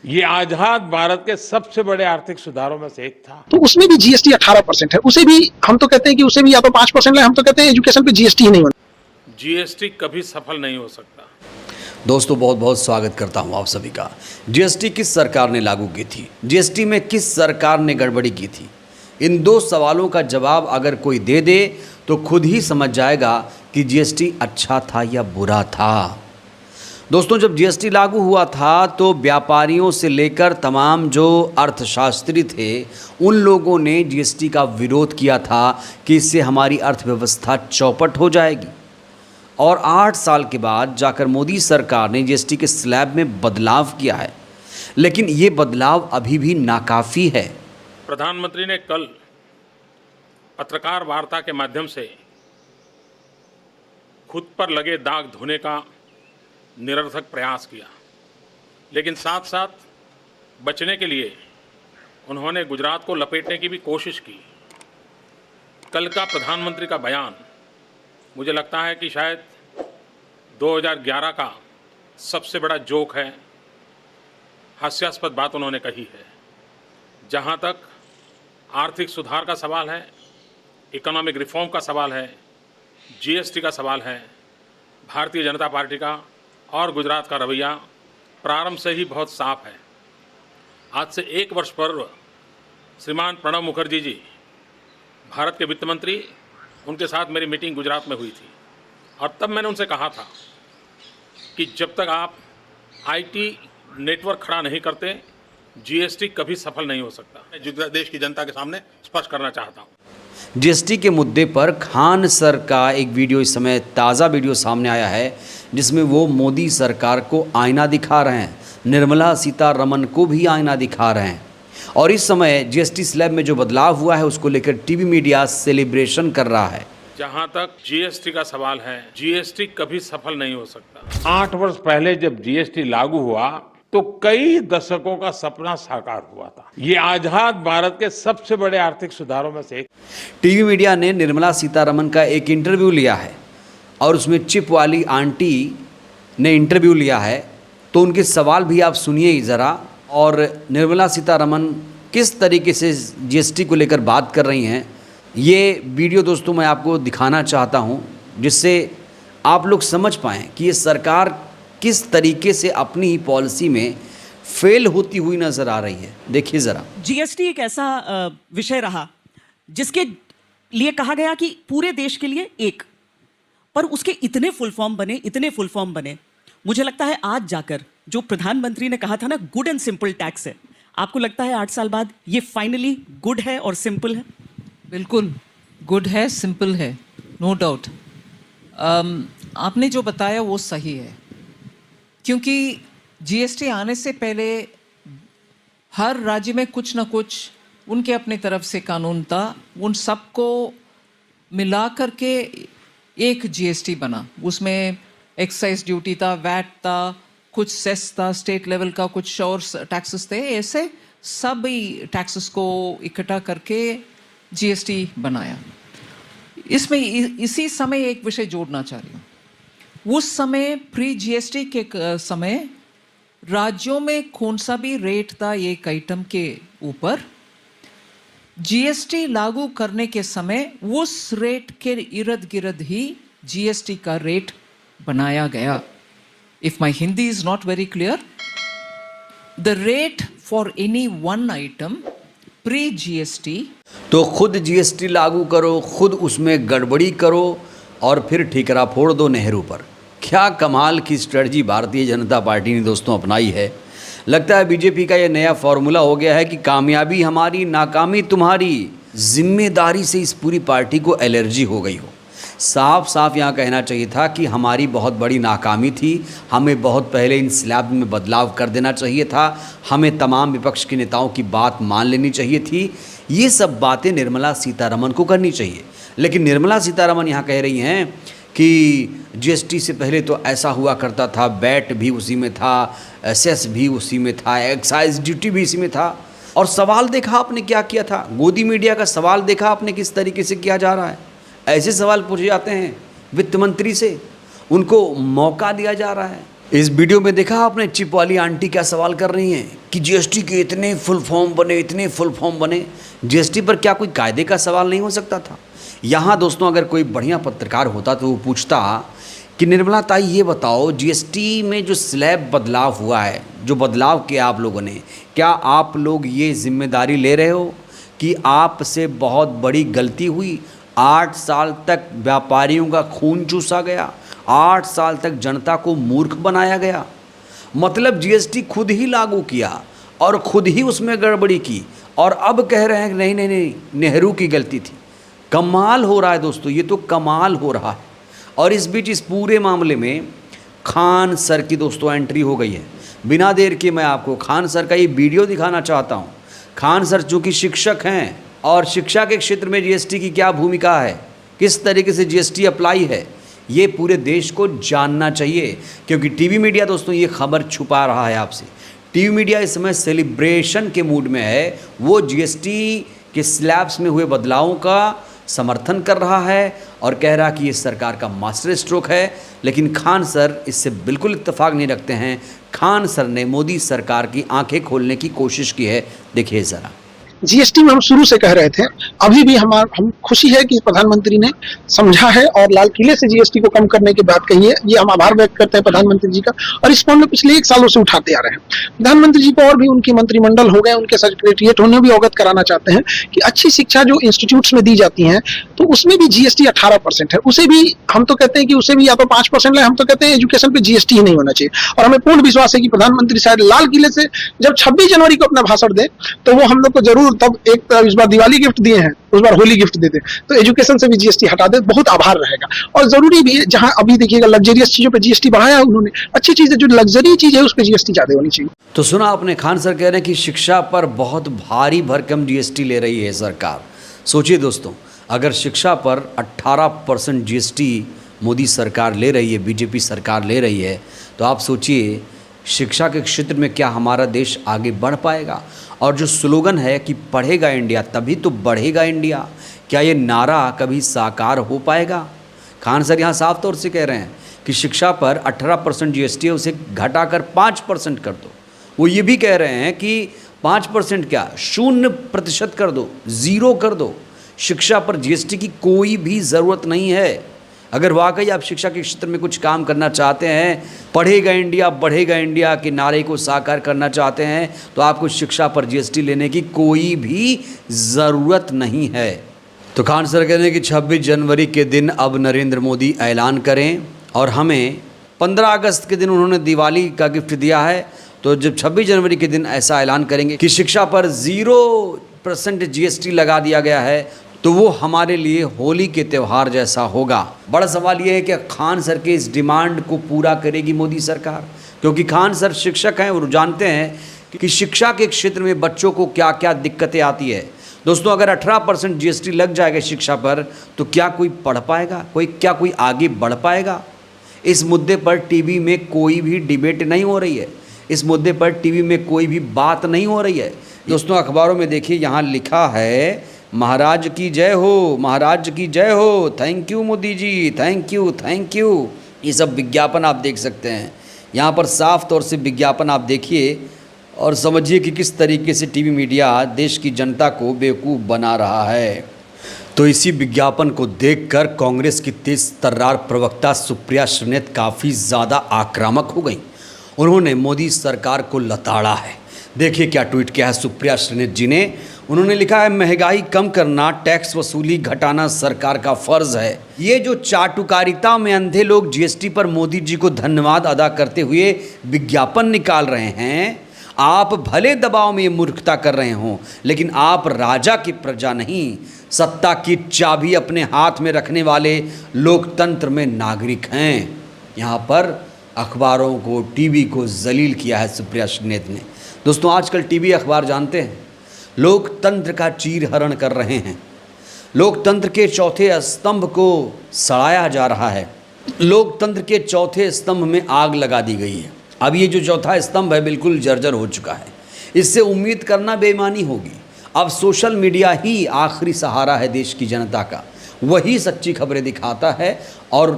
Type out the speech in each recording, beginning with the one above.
ये आजाद भारत के सबसे बड़े आर्थिक सुधारों में से एक था। तो उसमें भी जीएसटी 18% है, उसे भी हम तो कहते हैं कि उसे भी या तो 5% ले, हम तो कहते हैं एजुकेशन पे जीएसटी ही नहीं होना। जीएसटी कभी सफल नहीं हो सकता। दोस्तों बहुत बहुत स्वागत करता हूं आप सभी का। जीएसटी किस सरकार ने लागू की थी? जीएसटी में किस सरकार ने गड़बड़ी की थी? इन दो सवालों का जवाब अगर कोई दे दे तो खुद ही समझ जाएगा कि जीएसटी अच्छा था या बुरा था। दोस्तों जब जीएसटी लागू हुआ था तो व्यापारियों से लेकर तमाम जो अर्थशास्त्री थे उन लोगों ने जीएसटी का विरोध किया था कि इससे हमारी अर्थव्यवस्था चौपट हो जाएगी। और 8 साल के बाद जाकर मोदी सरकार ने जीएसटी के स्लैब में बदलाव किया है, लेकिन ये बदलाव अभी भी नाकाफ़ी है। प्रधानमंत्री ने कल पत्रकार वार्ता के माध्यम से खुद पर लगे दाग धोने का निरर्थक प्रयास किया, लेकिन साथ साथ बचने के लिए उन्होंने गुजरात को लपेटने की भी कोशिश की। कल का प्रधानमंत्री का बयान मुझे लगता है कि शायद 2011 का सबसे बड़ा जोक है, हास्यास्पद बात उन्होंने कही है। जहाँ तक आर्थिक सुधार का सवाल है, इकोनॉमिक रिफॉर्म का सवाल है, जीएसटी का सवाल है, भारतीय जनता पार्टी का और गुजरात का रवैया प्रारंभ से ही बहुत साफ है। आज से 1 वर्ष पूर्व श्रीमान प्रणब मुखर्जी जी, भारत के वित्त मंत्री, उनके साथ मेरी मीटिंग गुजरात में हुई थी और तब मैंने उनसे कहा था कि जब तक आप आईटी नेटवर्क खड़ा नहीं करते जीएसटी कभी सफल नहीं हो सकता। मैं देश की जनता के सामने स्पष्ट करना चाहता हूँ। जीएसटी के मुद्दे पर खान सर का एक वीडियो इस समय ताज़ा वीडियो सामने आया है जिसमें वो मोदी सरकार को आईना दिखा रहे हैं, निर्मला सीतारमण को भी आईना दिखा रहे हैं। और इस समय जीएसटी स्लैब में जो बदलाव हुआ है उसको लेकर टीवी मीडिया सेलिब्रेशन कर रहा है। जहाँ तक जीएसटी का सवाल है, जीएसटी कभी सफल नहीं हो सकता। 8 वर्ष पहले जब जीएसटी लागू हुआ तो कई दशकों का सपना साकार हुआ था। ये आजाद भारत के सबसे बड़े आर्थिक सुधारों में से एक। टीवी मीडिया ने निर्मला सीतारमण का एक इंटरव्यू लिया है और उसमें चिप वाली आंटी ने इंटरव्यू लिया है, तो उनके सवाल भी आप सुनिए ज़रा। और निर्मला सीतारमण किस तरीके से जीएसटी को लेकर बात कर रही हैं, ये वीडियो दोस्तों मैं आपको दिखाना चाहता हूं, जिससे आप लोग समझ पाएँ कि ये सरकार किस तरीके से अपनी ही पॉलिसी में फेल होती हुई नज़र आ रही है। देखिए ज़रा। जीएसटी एक ऐसा विषय रहा जिसके लिए कहा गया कि पूरे देश के लिए एक, पर उसके इतने फुल फॉर्म बने, मुझे लगता है आज जाकर जो प्रधानमंत्री ने कहा था ना, गुड एंड सिंपल टैक्स है, आपको लगता है 8 साल बाद ये फाइनली गुड है और सिंपल है? बिल्कुल गुड है, सिंपल है, नो डाउट। आपने जो बताया वो सही है, क्योंकि जीएसटी आने से पहले हर राज्य में कुछ ना कुछ उनके अपने तरफ से कानून था, उन सबको मिला करके एक जीएसटी बना। उसमें एक्साइज ड्यूटी था, वैट था, कुछ सेस था, स्टेट लेवल का कुछ और टैक्सेस थे, ऐसे सभी टैक्सेस को इकट्ठा करके जीएसटी बनाया। इसमें इसी समय एक विषय जोड़ना चाह रही हूँ। उस समय प्री जीएसटी के समय राज्यों में कौन सा भी रेट था एक आइटम के ऊपर, जीएसटी लागू करने के समय उस रेट के इर्द गिर्द ही जीएसटी का रेट बनाया गया। If my Hindi is not very clear, the rate for any one item pre-GST, तो खुद जीएसटी लागू करो, खुद उसमें गड़बड़ी करो और फिर ठिकरा फोड़ दो नेहरू पर। क्या कमाल की स्ट्रेटजी भारतीय जनता पार्टी ने दोस्तों अपनाई है। लगता है बीजेपी का ये नया फॉर्मूला हो गया है कि कामयाबी हमारी, नाकामी तुम्हारी। जिम्मेदारी से इस पूरी पार्टी को एलर्जी हो गई हो। साफ साफ यहाँ कहना चाहिए था कि हमारी बहुत बड़ी नाकामी थी, हमें बहुत पहले इन स्लैब में बदलाव कर देना चाहिए था, हमें तमाम विपक्ष के नेताओं की बात मान लेनी चाहिए थी। ये सब बातें निर्मला सीतारमण को करनी चाहिए, लेकिन निर्मला सीतारमण यहाँ कह रही हैं कि जीएसटी से पहले तो ऐसा हुआ करता था, वैट भी उसी में था, सेस भी उसी में था, एक्साइज ड्यूटी भी इसी में था। और सवाल देखा आपने क्या किया था, गोदी मीडिया का सवाल देखा आपने किस तरीके से किया जा रहा है। ऐसे सवाल पूछे जाते हैं वित्त मंत्री से, उनको मौका दिया जा रहा है। इस वीडियो में देखा आपने चिप वाली आंटी क्या सवाल कर रही हैं, कि जीएसटी के इतने फुल फॉर्म बने, इतने फुल फॉर्म बने। जीएसटी पर क्या कोई कायदे का सवाल नहीं हो सकता था? यहाँ दोस्तों अगर कोई बढ़िया पत्रकार होता तो वो पूछता कि निर्मला ताई ये बताओ, जीएसटी में जो स्लैब बदलाव हुआ है, जो बदलाव किया आप लोगों ने, क्या आप लोग ये जिम्मेदारी ले रहे हो कि आपसे बहुत बड़ी गलती हुई? 8 साल तक व्यापारियों का खून चूसा गया, 8 साल तक जनता को मूर्ख बनाया गया। मतलब जीएसटी खुद ही लागू किया और खुद ही उसमें गड़बड़ी की, और अब कह रहे हैं कि नहीं नहीं नहीं, नेहरू की गलती थी। कमाल हो रहा है दोस्तों, ये तो कमाल हो रहा है। और इस बीच इस पूरे मामले में खान सर की दोस्तों एंट्री हो गई है। बिना देर के मैं आपको खान सर का ये वीडियो दिखाना चाहता हूँ। खान सर चूँकि शिक्षक हैं और शिक्षा के क्षेत्र में जीएसटी की क्या भूमिका है, किस तरीके से जीएसटी अप्लाई है, ये पूरे देश को जानना चाहिए। क्योंकि टीवी मीडिया दोस्तों ये खबर छुपा रहा है आपसे। टीवी मीडिया इस समय सेलिब्रेशन के मूड में है। वो जीएसटी के स्लैब्स में हुए बदलावों का समर्थन कर रहा है और कह रहा कि ये सरकार का मास्टर स्ट्रोक है। लेकिन खान सर इससे बिल्कुल इत्तेफाक नहीं रखते हैं। खान सर ने मोदी सरकार की आंखें खोलने की कोशिश की है। देखिए ज़रा। जीएसटी में हम शुरू से कह रहे थे, अभी भी हम खुशी है कि प्रधानमंत्री ने समझा है और लाल किले से जीएसटी को कम करने की बात कही है। ये हम आभार व्यक्त करते हैं प्रधानमंत्री जी का, और इस मामले पिछले 1 सालों से उठाते आ रहे हैं। प्रधानमंत्री जी को और भी उनकी मंत्रिमंडल हो गए, उनके सेक्रेटरिएट उन्हें भी अवगत कराना चाहते हैं कि अच्छी शिक्षा जो इंस्टीट्यूट्स में दी जाती है तो उसमें भी जीएसटी 18% है। उसे भी हम तो कहते हैं कि उसे भी या तो 5% ले, हम तो कहते हैं एजुकेशन पे जीएसटी ही नहीं होना चाहिए। और हमें पूर्ण विश्वास है कि प्रधानमंत्री शायद लाल किले से जब 26 जनवरी को अपना भाषण दे तो वो हम लोग को जरूर, तब एक इस बार दिवाली गिफ्ट दिए हैं, उस बार होली गिफ्ट देते, तो एजुकेशन से भी जीएसटी हटा दे, बहुत आभार रहेगा। और जरूरी भी है, जहां अभी देखिएगा लग्जरियस चीजों पे जीएसटी बढ़ाया है उन्होंने, अच्छी चीज है, जो लग्जरी चीज है उस पे जीएसटी ज्यादा होनी चाहिए। तो सुना आपने, खान सर कह रहे हैं कि शिक्षा पर बहुत भारी भरकम जीएसटी ले रही है सरकार। सोचिए दोस्तों, अगर शिक्षा पर 18% जीएसटी मोदी सरकार ले रही है, बीजेपी सरकार ले रही है, तो आप सोचिए शिक्षा के क्षेत्र में क्या हमारा देश आगे बढ़ पाएगा। और जो स्लोगन है कि पढ़ेगा इंडिया तभी तो बढ़ेगा इंडिया, क्या ये नारा कभी साकार हो पाएगा? खान सर यहाँ साफ तौर से कह रहे हैं कि शिक्षा पर 18% जीएसटी है, उसे घटाकर 5% कर दो। वो ये भी कह रहे हैं कि 5% क्या, 0% कर दो, 0 कर दो। शिक्षा पर जीएसटी की कोई भी ज़रूरत नहीं है। अगर वाकई आप शिक्षा के क्षेत्र में कुछ काम करना चाहते हैं, पढ़ेगा इंडिया बढ़ेगा इंडिया के नारे को साकार करना चाहते हैं, तो आपको शिक्षा पर जीएसटी लेने की कोई भी ज़रूरत नहीं है। तो खान सर कह रहे हैं कि 26 जनवरी के दिन अब नरेंद्र मोदी ऐलान करें, और हमें 15 अगस्त के दिन उन्होंने दिवाली का गिफ्ट दिया है, तो जब 26 जनवरी के दिन ऐसा ऐलान करेंगे कि शिक्षा पर 0% जीएसटी लगा दिया गया है, तो वो हमारे लिए होली के त्यौहार जैसा होगा। बड़ा सवाल ये है कि खान सर के इस डिमांड को पूरा करेगी मोदी सरकार, क्योंकि खान सर शिक्षक हैं और जानते हैं कि शिक्षा के क्षेत्र में बच्चों को क्या क्या दिक्कतें आती है। दोस्तों, अगर 18% जीएसटी लग जाएगा शिक्षा पर, तो क्या कोई पढ़ पाएगा, कोई आगे बढ़ पाएगा? इस मुद्दे पर टीवी में कोई भी डिबेट नहीं हो रही है, इस मुद्दे पर टीवी में कोई भी बात नहीं हो रही है। दोस्तों, अखबारों में देखिए, यहाँ लिखा है महाराज की जय हो, महाराज की जय हो, thank you Modi ji, thank you thank you. ये सब विज्ञापन आप देख सकते हैं। यहाँ पर साफ तौर से विज्ञापन आप देखिए और समझिए कि किस तरीके से टीवी मीडिया देश की जनता को बेवकूफ़ बना रहा है। तो इसी विज्ञापन को देखकर कांग्रेस की तेज तर्रार प्रवक्ता सुप्रिया श्रीनेत काफ़ी ज़्यादा आक्रामक हो गई। उन्होंने मोदी सरकार को लताड़ा है। देखिए क्या ट्वीट किया है सुप्रिया श्रीनेत जी ने। उन्होंने लिखा है, महंगाई कम करना, टैक्स वसूली घटाना सरकार का फर्ज है। ये जो चाटुकारिता में अंधे लोग जीएसटी पर मोदी जी को धन्यवाद अदा करते हुए विज्ञापन निकाल रहे हैं, आप भले दबाव में ये मूर्खता कर रहे हों, लेकिन आप राजा की प्रजा नहीं, सत्ता की चाबी अपने हाथ में रखने वाले लोकतंत्र में नागरिक हैं। यहाँ पर अखबारों को, टीवी को जलील किया है सुप्रिया श्रीनेत ने। दोस्तों, आजकल टीवी अखबार जानते हैं लोकतंत्र का चीरहरण कर रहे हैं। लोकतंत्र के चौथे स्तंभ को सड़ाया जा रहा है। लोकतंत्र के चौथे स्तंभ में आग लगा दी गई है। अब ये जो चौथा स्तंभ है बिल्कुल जर्जर हो चुका है। इससे उम्मीद करना बेईमानी होगी। अब सोशल मीडिया ही आखिरी सहारा है देश की जनता का। वही सच्ची खबरें दिखाता है और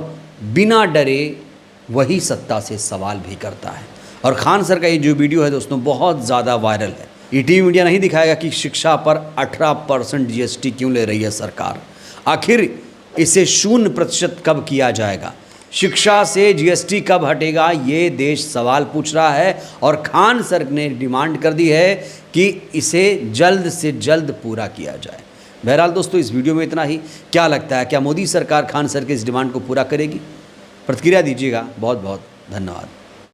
बिना डरे वही सत्ता से सवाल भी करता है। और खान सर का ये जो वीडियो है दोस्तों बहुत ज़्यादा वायरल है। ईटीवी मीडिया नहीं दिखाएगा कि शिक्षा पर 18% जीएसटी क्यों ले रही है सरकार, आखिर इसे 0% कब किया जाएगा, शिक्षा से जीएसटी कब हटेगा, ये देश सवाल पूछ रहा है। और खान सर ने डिमांड कर दी है कि इसे जल्द से जल्द पूरा किया जाए। बहरहाल दोस्तों इस वीडियो में इतना ही। क्या लगता है, क्या मोदी सरकार खान सर के इस डिमांड को पूरा करेगी? प्रतिक्रिया दीजिएगा। बहुत बहुत धन्यवाद।